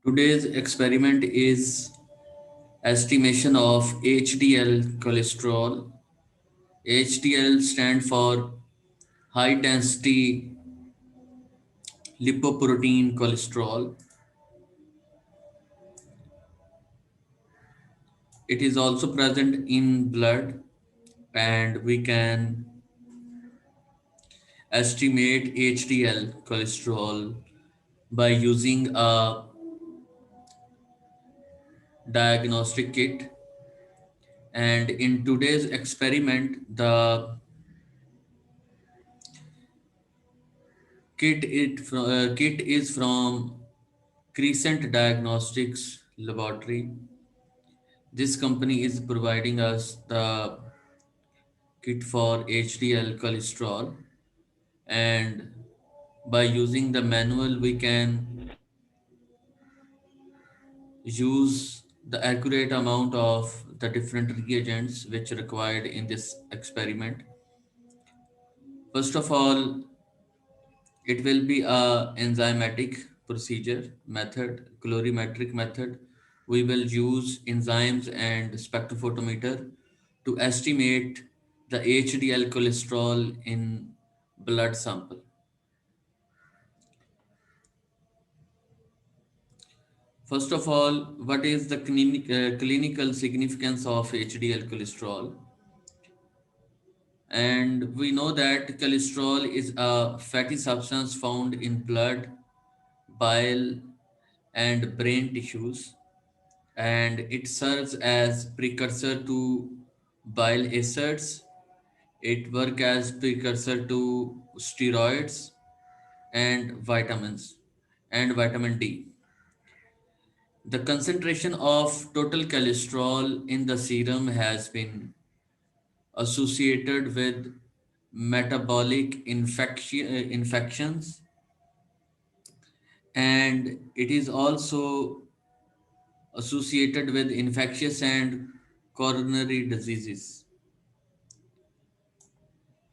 Today's experiment is estimation of HDL cholesterol. HDL stand for high density lipoprotein cholesterol. It is also present in blood, and we can estimate HDL cholesterol by using a diagnostic kit. And in today's experiment, the kit is from Crescent Diagnostics Laboratory. This company is providing us the kit for HDL cholesterol, and by using the manual, we can use the accurate amount of the different reagents which are required in this experiment. First of all, it will be a enzymatic procedure method, colorimetric method. We will use enzymes and spectrophotometer to estimate the HDL cholesterol in blood sample. First of all, what is the clinical significance of HDL cholesterol? And we know that cholesterol is a fatty substance found in blood, bile, and brain tissues, and it serves as precursor to bile acids. It works as precursor to steroids and vitamins and vitamin D. The concentration of total cholesterol in the serum has been associated with metabolic infections, and it is also associated with infectious and coronary diseases.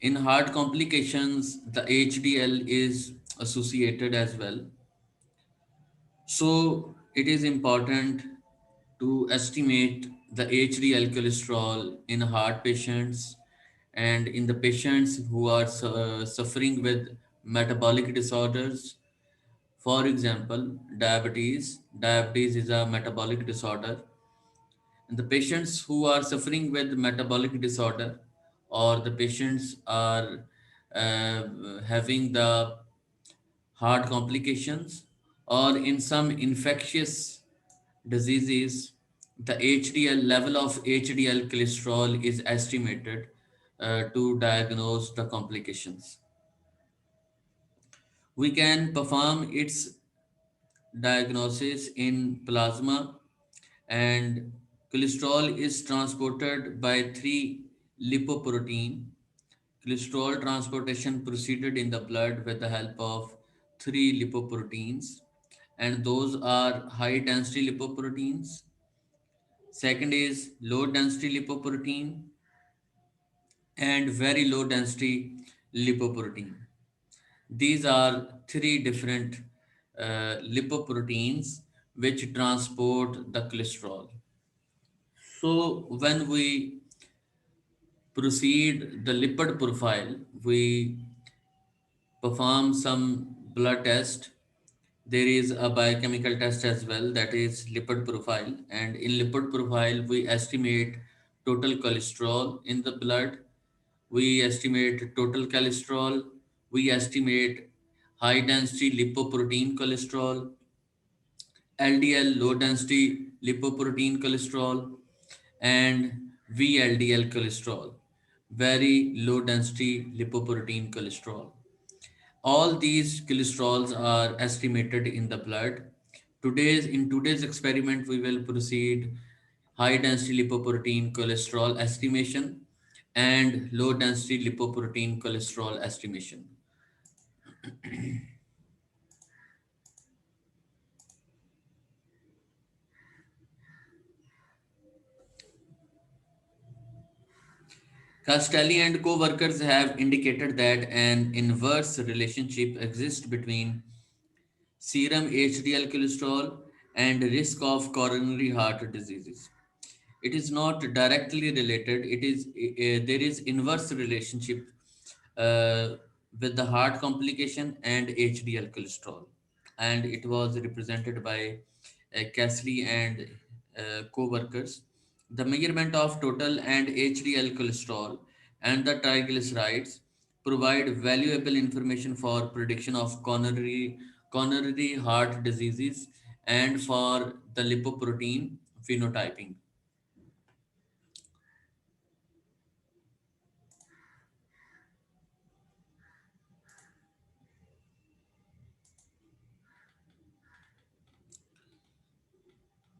In heart complications, the HDL is associated as well. So it is important to estimate the HDL cholesterol in heart patients and in the patients who are suffering with metabolic disorders. For example, diabetes. Diabetes is a metabolic disorder. And the patients who are suffering with metabolic disorder, or the patients are uh, having the heart complications, or in some infectious diseases, the HDL level of HDL cholesterol is estimated to diagnose the complications. We can perform its diagnosis in plasma, and cholesterol is transported by three lipoprotein. Cholesterol transportation proceeded in the blood with the help of three lipoproteins, and those are high density lipoproteins. Second is low density lipoprotein and very low density lipoprotein. These are three different lipoproteins which transport the cholesterol. So when we proceed the lipid profile, we perform some blood test. There is a biochemical test as well, that is lipid profile. And in lipid profile, we estimate total cholesterol in the blood. We estimate total cholesterol. We estimate high density lipoprotein cholesterol, LDL low density lipoprotein cholesterol, and VLDL cholesterol, very low density lipoprotein cholesterol. All these cholesterols are estimated in the blood. In today's experiment, we will proceed high density lipoprotein cholesterol estimation. and low density lipoprotein cholesterol estimation. Castelli and co-workers have indicated that an inverse relationship exists between serum HDL cholesterol and risk of coronary heart diseases. It is not directly related. It is there is inverse relationship uh, with the heart complication and HDL cholesterol, and it was represented by Casley and co-workers. The measurement of total and HDL cholesterol and the triglycerides provide valuable information for prediction of coronary heart diseases and for the lipoprotein phenotyping.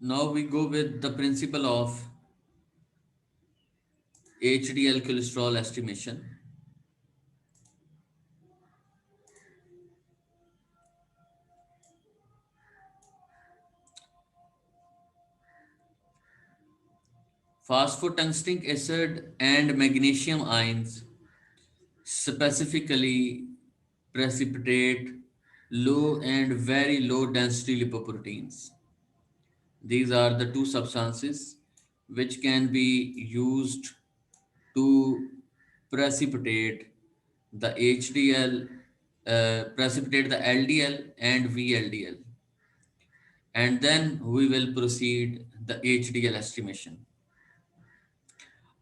Now we go with the principle of HDL cholesterol estimation. Phosphotungstic acid and magnesium ions specifically precipitate low and very low density lipoproteins. These are the two substances which can be used to precipitate the HDL, precipitate the LDL and VLDL. And then we will proceed the HDL estimation.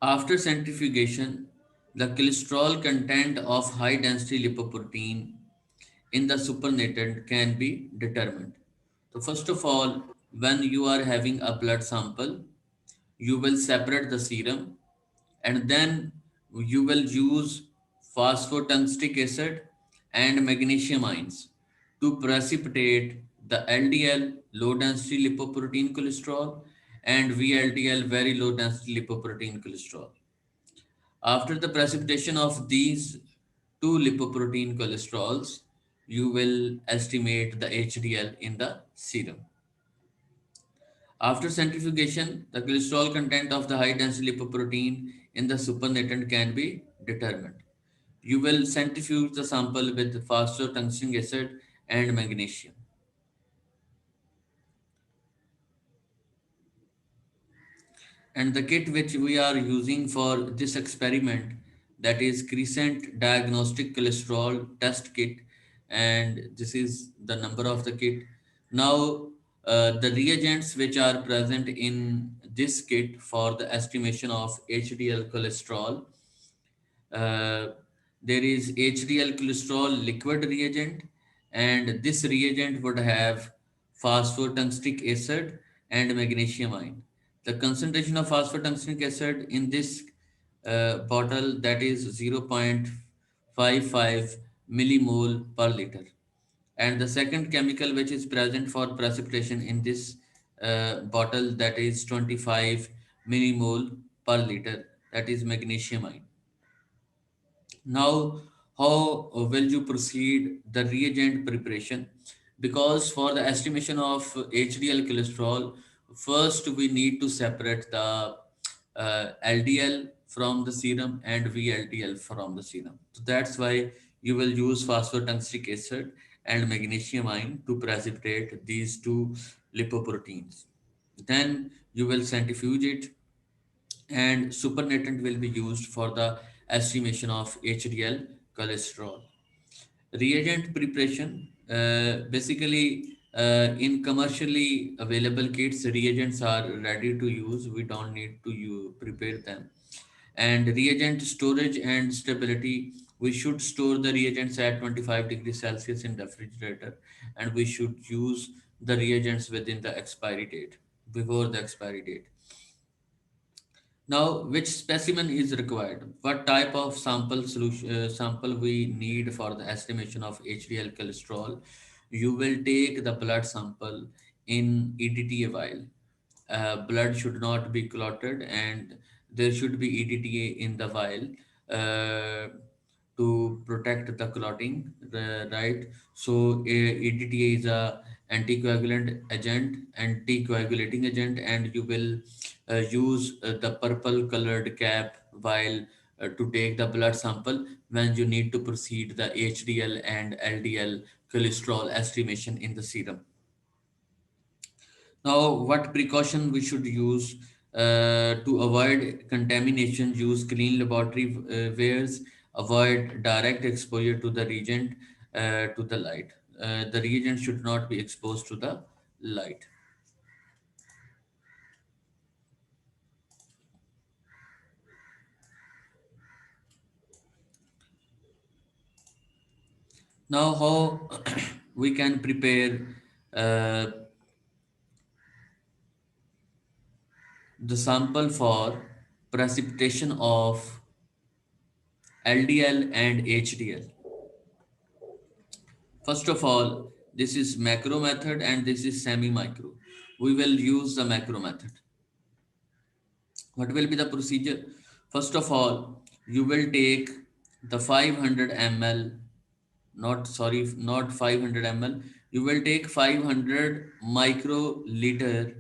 After centrifugation, the cholesterol content of high density lipoprotein in the supernatant can be determined. So first of all, when you are having a blood sample, you will separate the serum and then you will use phosphotungstic acid and magnesium ions to precipitate the LDL low density lipoprotein cholesterol and VLDL very low density lipoprotein cholesterol. After the precipitation of these two lipoprotein cholesterols, you will estimate the HDL in the serum. After centrifugation, the cholesterol content of the high density lipoprotein in the supernatant can be determined. You will centrifuge the sample with phosphotungstic acid and magnesium. And the kit which we are using for this experiment, that is Crescent Diagnostic Cholesterol Test Kit, and this is the number of the kit. Now, the reagents which are present in this kit for the estimation of HDL cholesterol, uh, there is HDL cholesterol liquid reagent, and this reagent would have phosphotungstic acid and magnesium ion. The concentration of phosphotungstic acid in this bottle, that is 0.55 millimole per liter. And the second chemical which is present for precipitation in this bottle, that is 25 millimole per liter, that is magnesium ion. Now, how will you proceed the reagent preparation? Because for the estimation of HDL cholesterol, first we need to separate the LDL from the serum and VLDL from the serum. So that's why you will use phosphotungstic acid and magnesium ion to precipitate these two lipoproteins. Then you will centrifuge it, and supernatant will be used for the estimation of HDL cholesterol. Reagent preparation, basically in commercially available kits, reagents are ready to use. We don't need to prepare them. And reagent storage and stability, we should store the reagents at 25 degrees Celsius in the refrigerator, and we should use the reagents within the expiry date, before the expiry date. Now, which specimen is required? What type of sample we need for the estimation of HDL cholesterol? You will take the blood sample in EDTA vial. Blood should not be clotted, and there should be EDTA in the vial to protect the clotting, right? So EDTA is a anticoagulating agent, and you will use the purple colored cap while to take the blood sample when you need to proceed the HDL and LDL cholesterol estimation in the serum. Now, what precaution we should use to avoid contamination? Use clean laboratory wares. Avoid direct exposure to the reagent to the light. The reagent should not be exposed to the light. Now, how we can prepare uh, the sample for precipitation of LDL and HDL? First of all, this is macro method and this is semi-micro. We will use the macro method. What will be the procedure? First of all, you will take the 500 ml, not 500 ml. You will take 500 microliter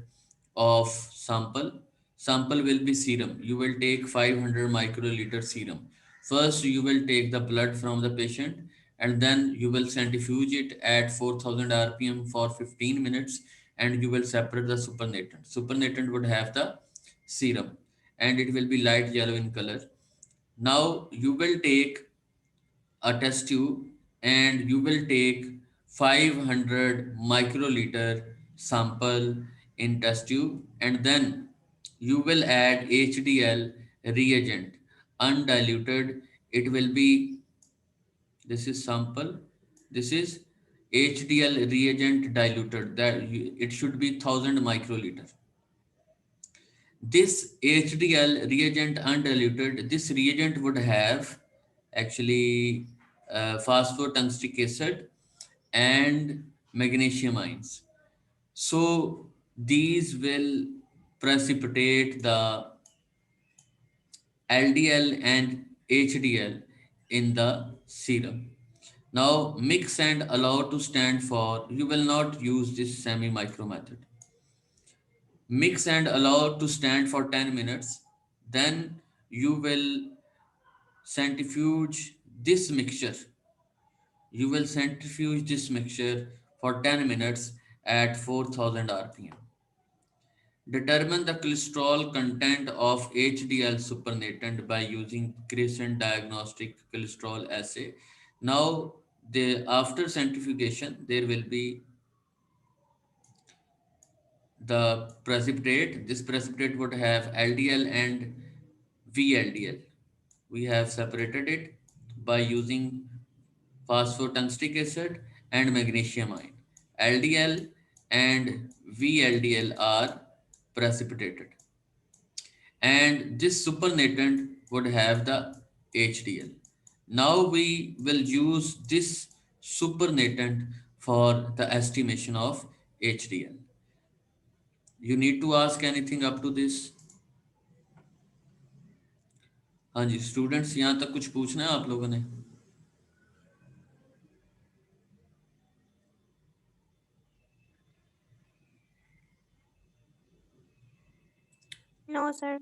of sample. Sample will be serum. You will take 500 microliter serum. First, you will take the blood from the patient, and then you will centrifuge it at 4000 rpm for 15 minutes, and you will separate the supernatant. Supernatant would have the serum, and it will be light yellow in color. Now you will take a test tube, and you will take 500 microliter sample in test tube, and then you will add HDL reagent undiluted. It will be, this is sample, this is HDL reagent diluted, that it should be 1000 microliter. This HDL reagent undiluted, this reagent would have actually phosphotungstic acid and magnesium ions. So these will precipitate the LDL and HDL in the serum. Now mix and allow to stand for, you will not use this semi-micro method. Mix and allow to stand for 10 minutes. Then you will centrifuge this mixture. You will centrifuge this mixture for 10 minutes at 4000 rpm. Determine the cholesterol content of HDL supernatant by using Crescent diagnostic cholesterol assay. Now, after centrifugation, there will be the precipitate. This precipitate would have LDL and VLDL. We have separated it by using phosphotungstic acid and magnesium ion. LDL and VLDL are precipitated, and this supernatant would have the HDL. Now we will use this supernatant for the estimation of HDL. You need to ask anything up to this? हाँ जी students, यहाँ तक कुछ पूछना है आप लोगों ने? No, sir.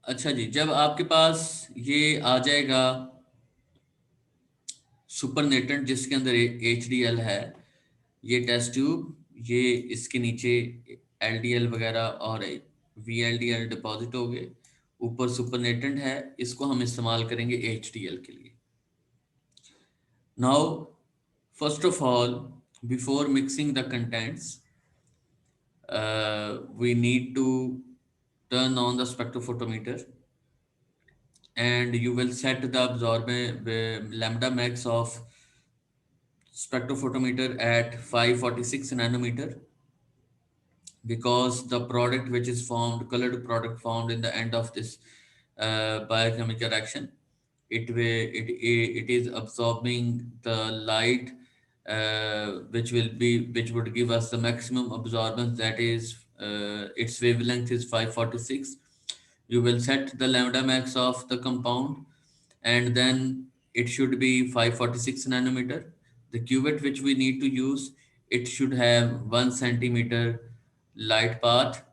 अच्छा जी, जब आपके पास ये आ जाएगा सुपरनेटेंट जिसके अंदर HDL है, ये टेस्ट ट्यूब, ये इसके नीचे LDL वगैरह और VLDL डिपॉजिट हो गए, ऊपर सुपरनेटेंट है, इसको हम इस्तेमाल करेंगे HDL के लिए. Now first of all, before mixing the contents, we need to turn on the spectrophotometer. and you will set the absorbance lambda max of spectrophotometer at 546 nanometer, because the product which is formed, colored product formed in the end of this biochemical reaction, it is absorbing the light, which would give us the maximum absorbance, that is its wavelength is 546. You will set the lambda max of the compound, and then it should be 546 nanometer. The cuvette which we need to use, it should have 1 centimeter light path.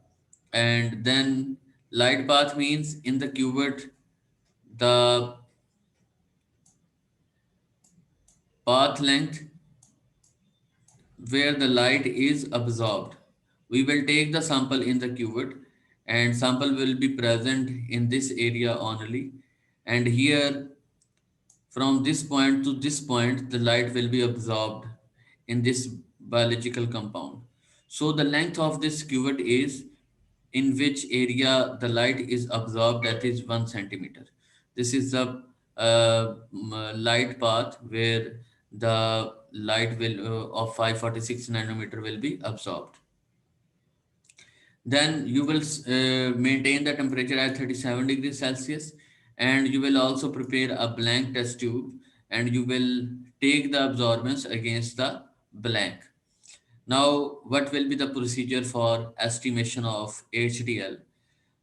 And then light path means in the cuvette, the path length where the light is absorbed. We will take the sample in the cuvette, and sample will be present in this area only. And here, from this point to this point, the light will be absorbed in this biological compound. So the length of this cuvette is in which area the light is absorbed, that is 1 centimeter. This is the light path where the light will of 546 nanometer will be absorbed. Then you will maintain the temperature at 37 degrees Celsius, and you will also prepare a blank test tube, and you will take the absorbance against the blank. Now, what will be the procedure for estimation of HDL?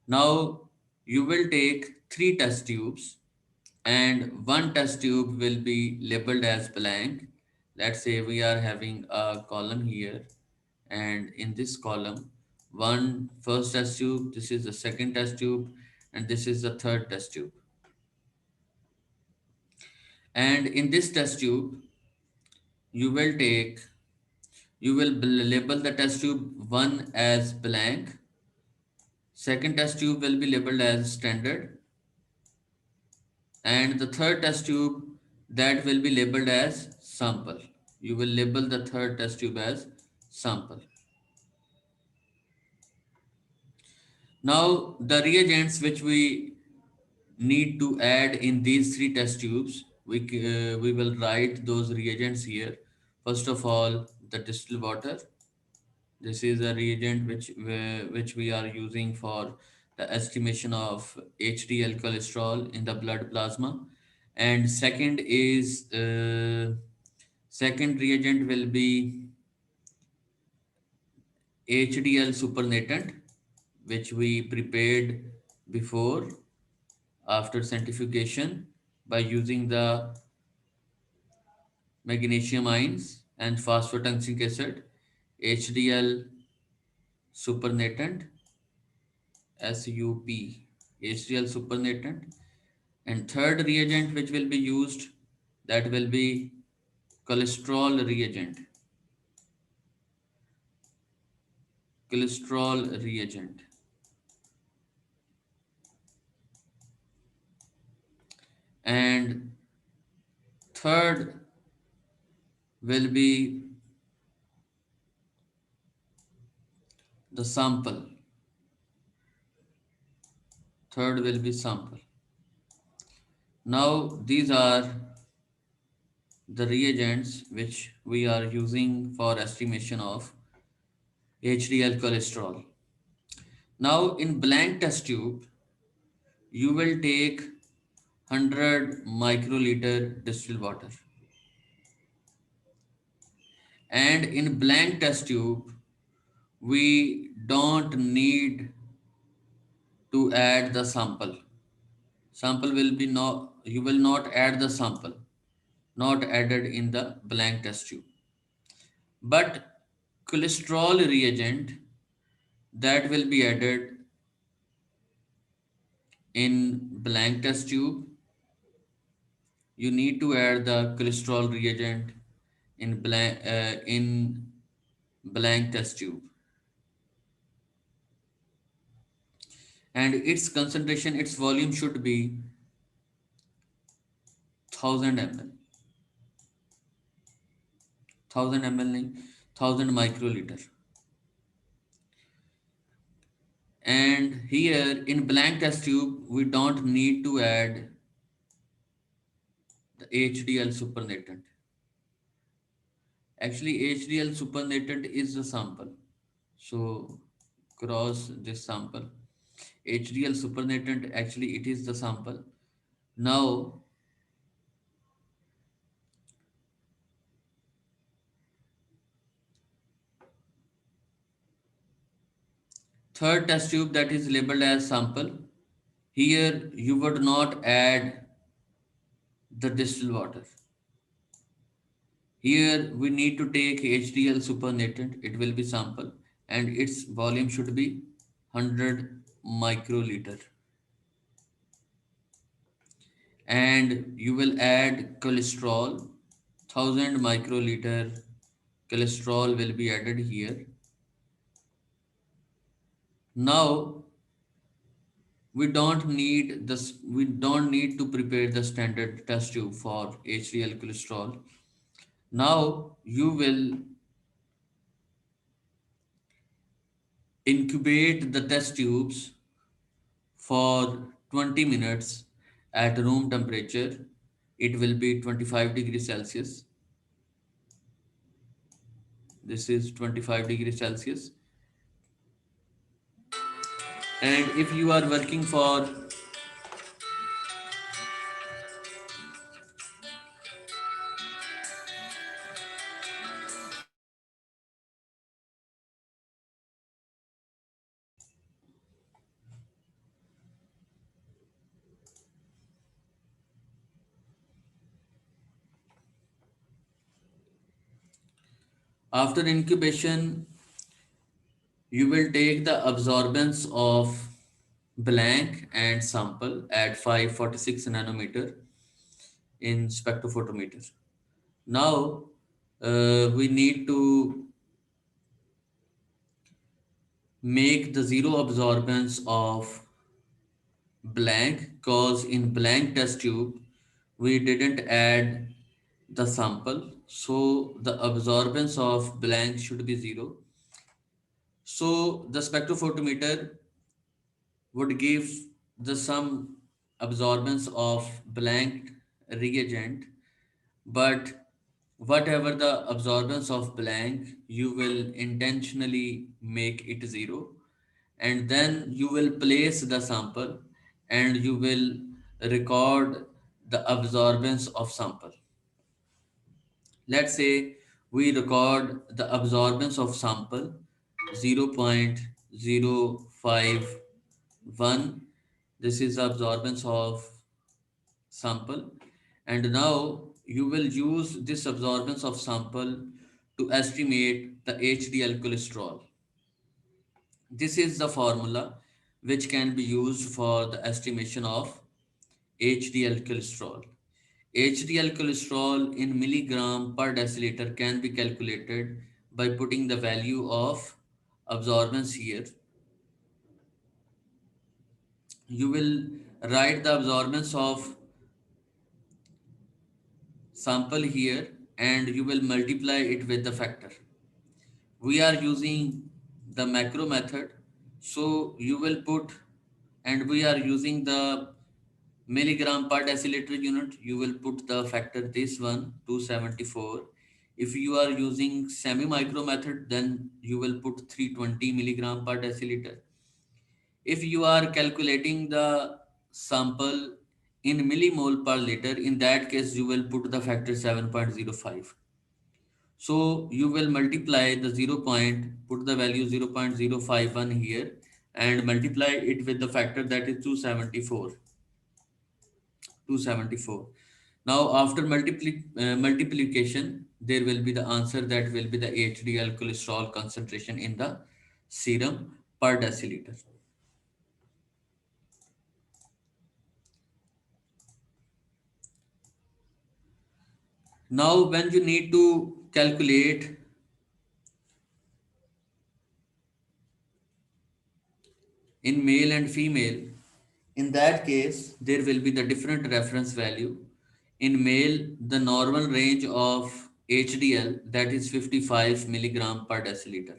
Now, you will take three test tubes, and one test tube will be labeled as blank. Let's say we are having a column here, and in this column, one first test tube, this is the second test tube, and this is the third test tube. And in this test tube, you will take, you will label the test tube one as blank, second test tube will be labeled as standard, and the third test tube, that will be labeled as sample. You will label the third test tube as sample. Now the reagents which we need to add in these three test tubes, we will write those reagents here. First of all, the distilled water. This is a reagent which we are using for the estimation of HDL cholesterol in the blood plasma. And second reagent will be HDL supernatant, which we prepared before after centrifugation by using the magnesium ions and phosphotungstic acid. HDL supernatant, SUP, HDL supernatant. And third reagent which will be used, that will be cholesterol reagent. Cholesterol reagent. And third will be the sample. Third will be sample. Now these are the reagents which we are using for estimation of HDL cholesterol. Now in blank test tube, you will take 100 microliter distilled water. And in blank test tube, we don't need to add the sample. Sample will be no, you will not add the sample, not added in the blank test tube. But cholesterol reagent, that will be added in blank test tube. You need to add the cholesterol reagent in blank test tube, and its concentration, its volume should be 1000 ml. 1000 ml nahi, 1000 microliter. And here in blank test tube, we don't need to add the HDL supernatant. Actually, HDL supernatant is the sample. So cross this sample. HDL supernatant, actually it is the sample. Now, third test tube that is labeled as sample. Here you would not add the distilled water. Here we need to take HDL supernatant, it will be sample, and its volume should be 100 microliter. And you will add cholesterol, 1000 microliter cholesterol will be added here. Now we don't need to prepare the standard test tube for HDL cholesterol. Now you will incubate the test tubes for 20 minutes at room temperature. It will be 25 degrees Celsius. This is 25 degrees Celsius. And if you are working for after incubation, you will take the absorbance of blank and sample at 546 nanometer in spectrophotometer. Now we need to make the zero absorbance of blank, cause in blank test tube we didn't add the sample, so the absorbance of blank should be zero. So the spectrophotometer would give the some absorbance of blank reagent, but whatever the absorbance of blank, you will intentionally make it zero, and then you will place the sample and you will record the absorbance of sample. Let's say we record the absorbance of sample 0.051. This is the absorbance of sample, and now you will use this absorbance of sample to estimate the HDL cholesterol. This is the formula which can be used for the estimation of HDL cholesterol. HDL cholesterol in milligram per deciliter can be calculated by putting the value of absorbance here. You will write the absorbance of sample here and you will multiply it with the factor. We are using the macro method, so you will put, and we are using the milligram per deciliter unit, you will put the factor this one 274. If you are using semi micro method, then you will put 320 milligram per deciliter. If you are calculating the sample in millimole per liter, in that case you will put the factor 7.05. So you will multiply the 0 point, put the value 0.051 here and multiply it with the factor that is 274. 274. Now after multiplication, there will be the answer that will be the HDL cholesterol concentration in the serum per deciliter. Now when you need to calculate in male and female, in that case, there will be the different reference value. In male, the normal range of HDL that is 55 milligram per deciliter.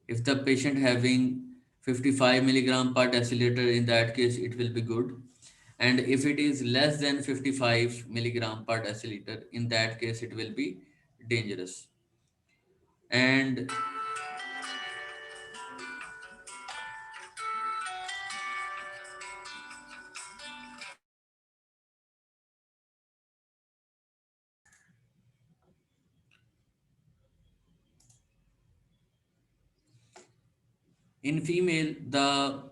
If the patient having 55 milligram per deciliter, in that case, it will be good. and if it is less than 55 milligram per deciliter, in that case it will be dangerous. And in female, the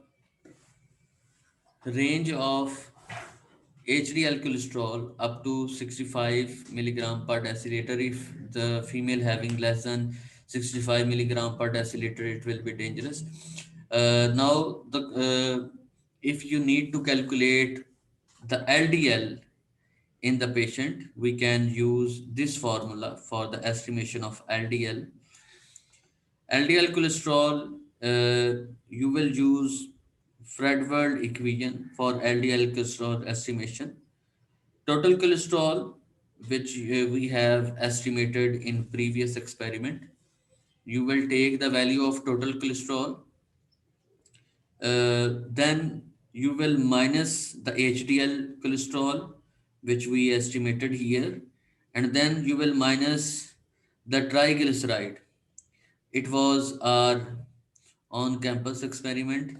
range of HDL cholesterol up to 65 milligram per deciliter. If the female having less than 65 milligram per deciliter, it will be dangerous. Now, if you need to calculate the LDL in the patient, we can use this formula for the estimation of LDL. LDL cholesterol, you will use Fredward equation for LDL cholesterol estimation. Total cholesterol, which we have estimated in previous experiment, you will take the value of total cholesterol, then you will minus the HDL cholesterol, which we estimated here, and then you will minus the triglyceride. It was our on-campus experiment,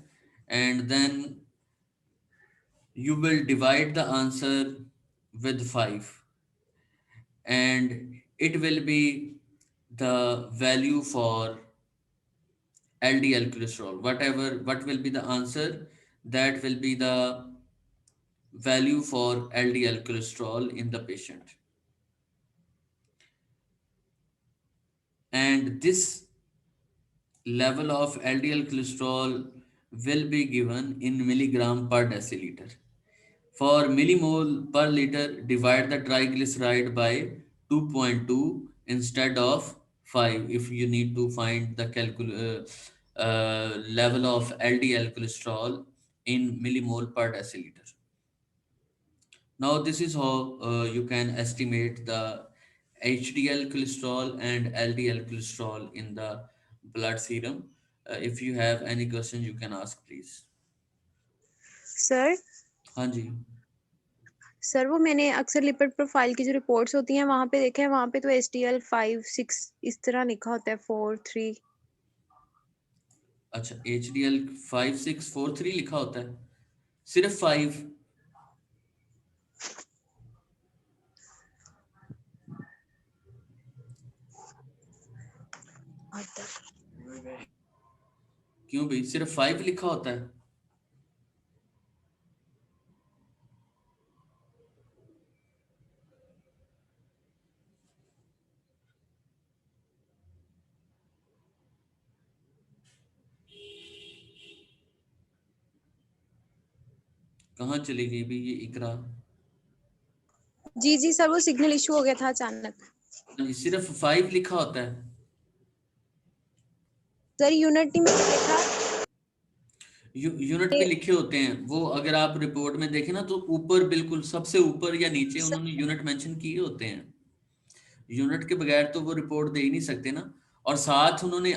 and then you will divide the answer with 5, and it will be the value for LDL cholesterol. What will be the answer, that will be the value for LDL cholesterol in the patient. And this level of LDL cholesterol will be given in milligram per deciliter. For millimole per liter, divide the triglyceride by 2.2 instead of 5 if you need to find the level of LDL cholesterol in millimole per deciliter. Now, this is how you can estimate the HDL cholesterol and LDL cholesterol in the blood serum. If you have any questions, you can ask, please. Sir हाँ जी. Sir वो मैंने अक्सर lipid profile की जो reports होती हैं वहां पे देखा है, वहां पे तो HDL 5-6 इस तरह लिखा होता है 4-3। अच्छा, HDL 5643 लिखा होता है, सिर्फ 5? क्यों भाई, सिर्फ 5 लिखा होता है? कहाँ चली गई भी ये इकरा? जी जी सर, वो सिग्नल इशू हो गया था अचानक। सिर्फ 5 लिखा होता है? सर यूनिट में देखा, यूनिट में लिखे होते हैं वो, अगर आप रिपोर्ट में देखें ना, तो ऊपर बिल्कुल सबसे ऊपर या नीचे उन्होंने यूनिट मेंशन किए होते हैं। यूनिट के बगैर तो वो रिपोर्ट दे ही नहीं सकते ना। और साथ उन्होंने